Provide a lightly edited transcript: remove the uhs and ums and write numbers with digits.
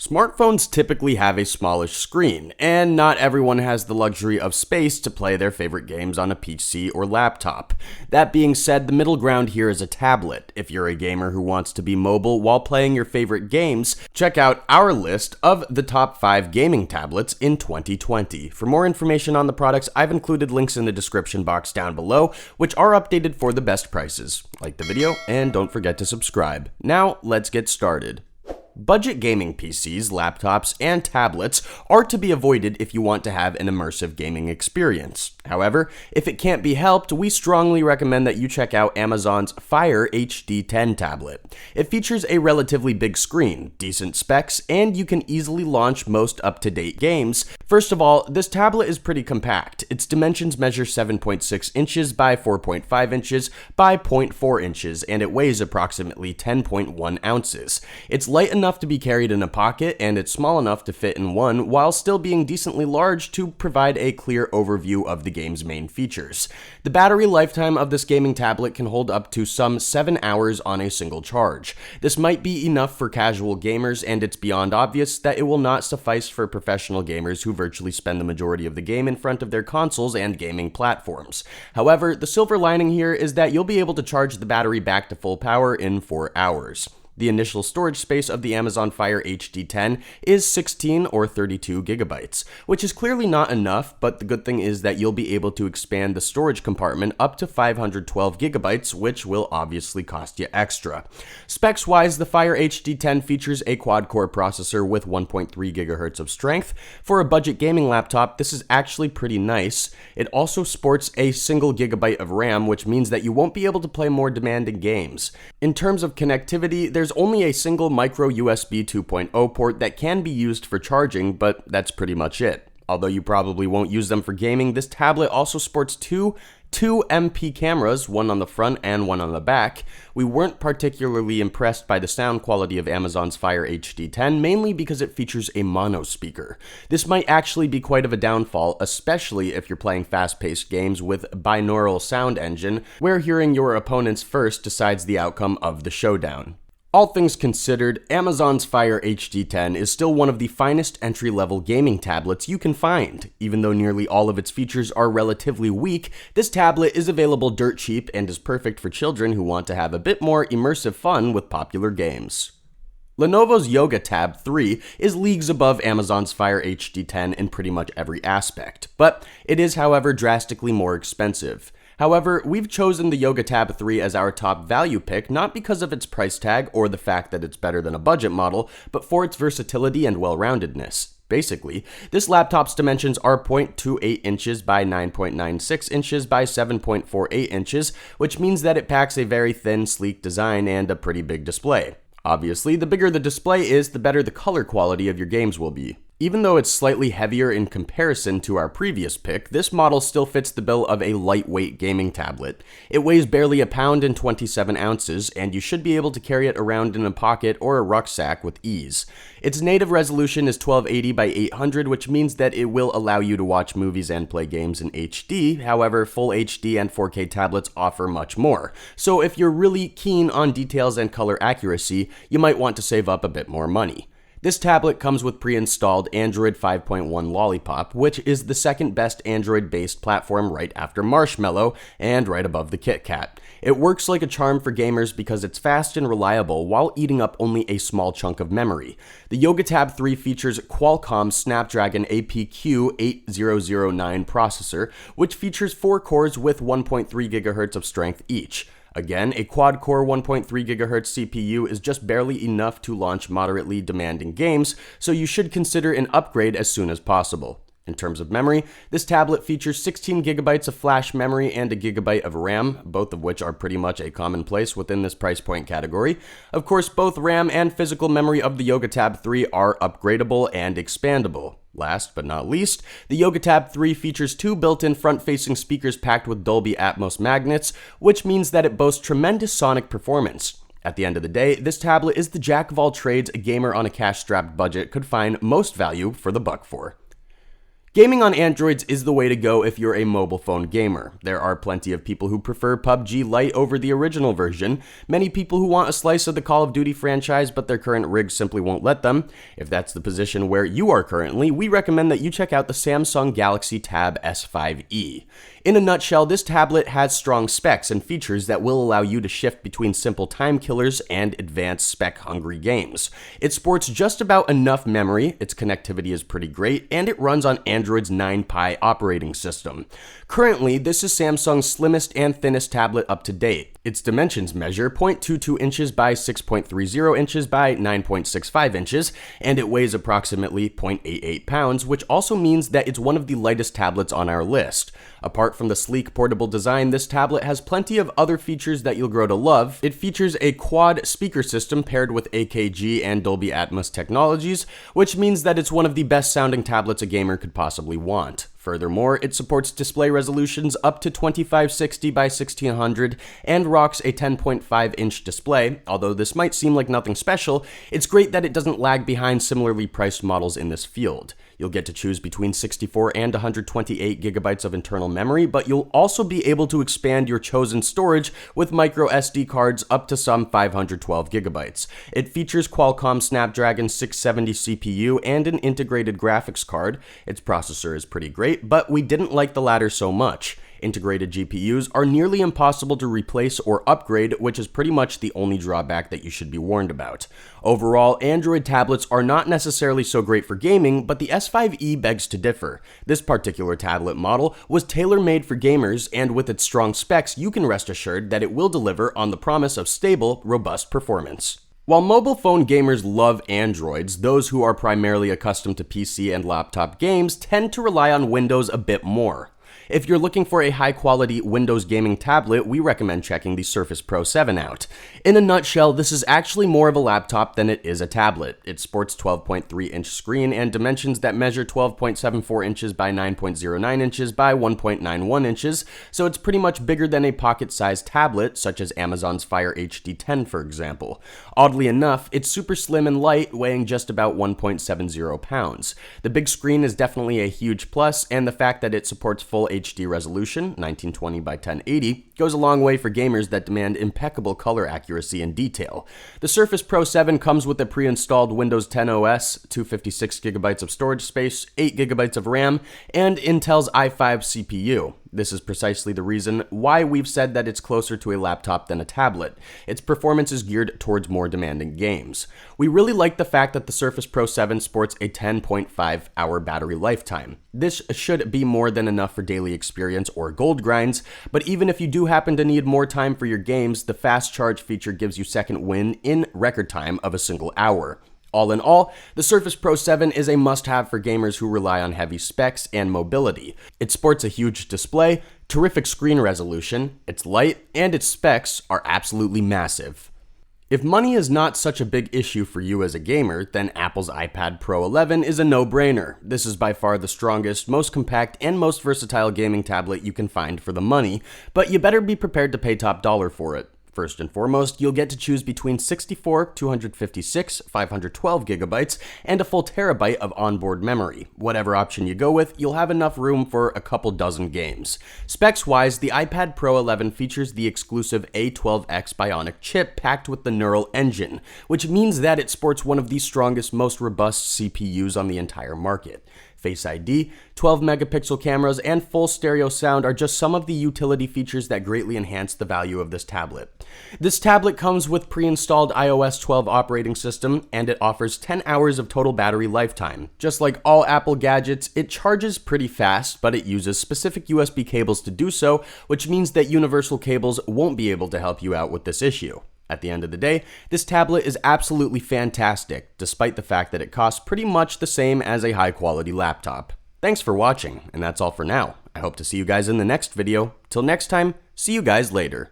Smartphones typically have a smallish screen, and not everyone has the luxury of space to play their favorite games on a PC or laptop. That being said, the middle ground here is a tablet. If you're a gamer who wants to be mobile while playing your favorite games, check out our list of the top 5 gaming tablets in 2020. For more information on the products, I've included links in the description box down below, which are updated for the best prices. Like the video, and don't forget to subscribe. Now, let's get started. Budget gaming PCs, laptops, and tablets are to be avoided if you want to have an immersive gaming experience. However, if it can't be helped, we strongly recommend that you check out Amazon's Fire HD 10 tablet. It features a relatively big screen, decent specs, and you can easily launch most up-to-date games. First of all, this tablet is pretty compact. Its dimensions measure 7.6 inches by 4.5 inches by 0.4 inches, and it weighs approximately 10.1 ounces. It's light enough to be carried in a pocket, and it's small enough to fit in one while still being decently large to provide a clear overview of the game's main features. The battery lifetime of this gaming tablet can hold up to some 7 hours on a single charge. This might be enough for casual gamers, and it's beyond obvious that it will not suffice for professional gamers who virtually spend the majority of the game in front of their consoles and gaming platforms. However, the silver lining here is that you'll be able to charge the battery back to full power in 4 hours. The initial storage space of the Amazon Fire HD 10 is 16 or 32 gigabytes, which is clearly not enough, but the good thing is that you'll be able to expand the storage compartment up to 512 gigabytes, which will obviously cost you extra. Specs-wise, the Fire HD 10 features a quad-core processor with 1.3 gigahertz of strength. For a budget gaming laptop, this is actually pretty nice. It also sports a single gigabyte of RAM, which means that you won't be able to play more demanding games. In terms of connectivity, there's only a single micro USB 2.0 port that can be used for charging, but that's pretty much it. Although you probably won't use them for gaming, this tablet also sports two 2MP cameras, one on the front and one on the back. We weren't particularly impressed by the sound quality of Amazon's Fire HD 10, mainly because it features a mono speaker. This might actually be quite of a downfall, especially if you're playing fast-paced games with binaural sound engine, where hearing your opponents first decides the outcome of the showdown. All things considered, Amazon's Fire HD 10 is still one of the finest entry-level gaming tablets you can find. Even though nearly all of its features are relatively weak, this tablet is available dirt cheap and is perfect for children who want to have a bit more immersive fun with popular games. Lenovo's Yoga Tab 3 is leagues above Amazon's Fire HD 10 in pretty much every aspect, but it is, however, drastically more expensive. However, we've chosen the Yoga Tab 3 as our top value pick not because of its price tag or the fact that it's better than a budget model, but for its versatility and well-roundedness. Basically, this laptop's dimensions are 0.28 inches by 9.96 inches by 7.48 inches, which means that it packs a very thin, sleek design and a pretty big display. Obviously, the bigger the display is, the better the color quality of your games will be. Even though it's slightly heavier in comparison to our previous pick, this model still fits the bill of a lightweight gaming tablet. It weighs barely a pound and 27 ounces, and you should be able to carry it around in a pocket or a rucksack with ease. Its native resolution is 1280 by 800, which means that it will allow you to watch movies and play games in HD. However, full HD and 4K tablets offer much more. So if you're really keen on details and color accuracy, you might want to save up a bit more money. This tablet comes with pre-installed Android 5.1 Lollipop, which is the second best Android-based platform right after Marshmallow and right above the KitKat. It works like a charm for gamers because it's fast and reliable while eating up only a small chunk of memory. The Yoga Tab 3 features Qualcomm's Snapdragon APQ 8009 processor, which features 4 cores with 1.3 GHz of strength each. Again, a quad-core 1.3 GHz CPU is just barely enough to launch moderately demanding games, so you should consider an upgrade as soon as possible. In terms of memory, this tablet features 16 gigabytes of flash memory and a gigabyte of RAM, both of which are pretty much a commonplace within this price point category. Of course, both RAM and physical memory of the Yoga Tab 3 are upgradable and expandable. Last but not least, the Yoga Tab 3 features 2 built-in front-facing speakers packed with Dolby Atmos magnets, which means that it boasts tremendous sonic performance. At the end of the day, this tablet is the jack of all trades a gamer on a cash-strapped budget could find most value for the buck for. Gaming on Androids is the way to go if you're a mobile phone gamer. There are plenty of people who prefer PUBG Lite over the original version, many people who want a slice of the Call of Duty franchise but their current rig simply won't let them. If that's the position where you are currently, we recommend that you check out the Samsung Galaxy Tab S5e. In a nutshell, this tablet has strong specs and features that will allow you to shift between simple time killers and advanced spec-hungry games. It sports just about enough memory, its connectivity is pretty great, and it runs on Android's 9Pi operating system. Currently, this is Samsung's slimmest and thinnest tablet up to date. Its dimensions measure 0.22 inches by 6.30 inches by 9.65 inches, and it weighs approximately 0.88 pounds, which also means that it's one of the lightest tablets on our list. Apart from the sleek portable design, this tablet has plenty of other features that you'll grow to love. It features a quad speaker system paired with AKG and Dolby Atmos technologies, which means that it's one of the best sounding tablets a gamer could possibly want. Furthermore, it supports display resolutions up to 2560 by 1600 and rocks a 10.5-inch display. Although this might seem like nothing special, it's great that it doesn't lag behind similarly priced models in this field. You'll get to choose between 64 and 128 gigabytes of internal memory, but you'll also be able to expand your chosen storage with micro SD cards up to some 512 gigabytes. It features Qualcomm Snapdragon 670 CPU and an integrated graphics card. Its processor is pretty great, but we didn't like the latter so much. Integrated GPUs are nearly impossible to replace or upgrade, which is pretty much the only drawback that you should be warned about. Overall, Android tablets are not necessarily so great for gaming, but the S5e begs to differ. This particular tablet model was tailor-made for gamers, and with its strong specs, you can rest assured that it will deliver on the promise of stable, robust performance. While mobile phone gamers love Androids, those who are primarily accustomed to PC and laptop games tend to rely on Windows a bit more. If you're looking for a high-quality Windows gaming tablet, we recommend checking the Surface Pro 7 out. In a nutshell, this is actually more of a laptop than it is a tablet. It sports 12.3-inch screen and dimensions that measure 12.74 inches by 9.09 inches by 1.91 inches, so it's pretty much bigger than a pocket-sized tablet, such as Amazon's Fire HD 10, for example. Oddly enough, it's super slim and light, weighing just about 1.70 pounds. The big screen is definitely a huge plus, and the fact that it supports full HD resolution, 1920 by 1080, goes a long way for gamers that demand impeccable color accuracy and detail. The Surface Pro 7 comes with a pre-installed Windows 10 OS, 256 gigabytes of storage space, 8 gigabytes of RAM, and Intel's i5 CPU. This is precisely the reason why we've said that it's closer to a laptop than a tablet. Its performance is geared towards more demanding games. We really like the fact that the Surface Pro 7 sports a 10.5-hour battery lifetime. This should be more than enough for daily experience or gold grinds, but even if you do happen to need more time for your games, the fast charge feature gives you second win in record time of a single hour. All in all, the Surface Pro 7 is a must-have for gamers who rely on heavy specs and mobility. It sports a huge display, terrific screen resolution, it's light, and its specs are absolutely massive. If money is not such a big issue for you as a gamer, then Apple's iPad Pro 11 is a no-brainer. This is by far the strongest, most compact, and most versatile gaming tablet you can find for the money, but you better be prepared to pay top dollar for it. First and foremost, you'll get to choose between 64, 256, 512 gigabytes, and a full terabyte of onboard memory. Whatever option you go with, you'll have enough room for a couple dozen games. Specs-wise, the iPad Pro 11 features the exclusive A12X Bionic chip packed with the Neural Engine, which means that it sports one of the strongest, most robust CPUs on the entire market. Face ID, 12-megapixel cameras, and full stereo sound are just some of the utility features that greatly enhance the value of this tablet. This tablet comes with pre-installed iOS 12 operating system, and it offers 10 hours of total battery lifetime. Just like all Apple gadgets, it charges pretty fast, but it uses specific USB cables to do so, which means that universal cables won't be able to help you out with this issue. At the end of the day, this tablet is absolutely fantastic, despite the fact that it costs pretty much the same as a high-quality laptop. Thanks for watching, and that's all for now. I hope to see you guys in the next video. Till next time, see you guys later.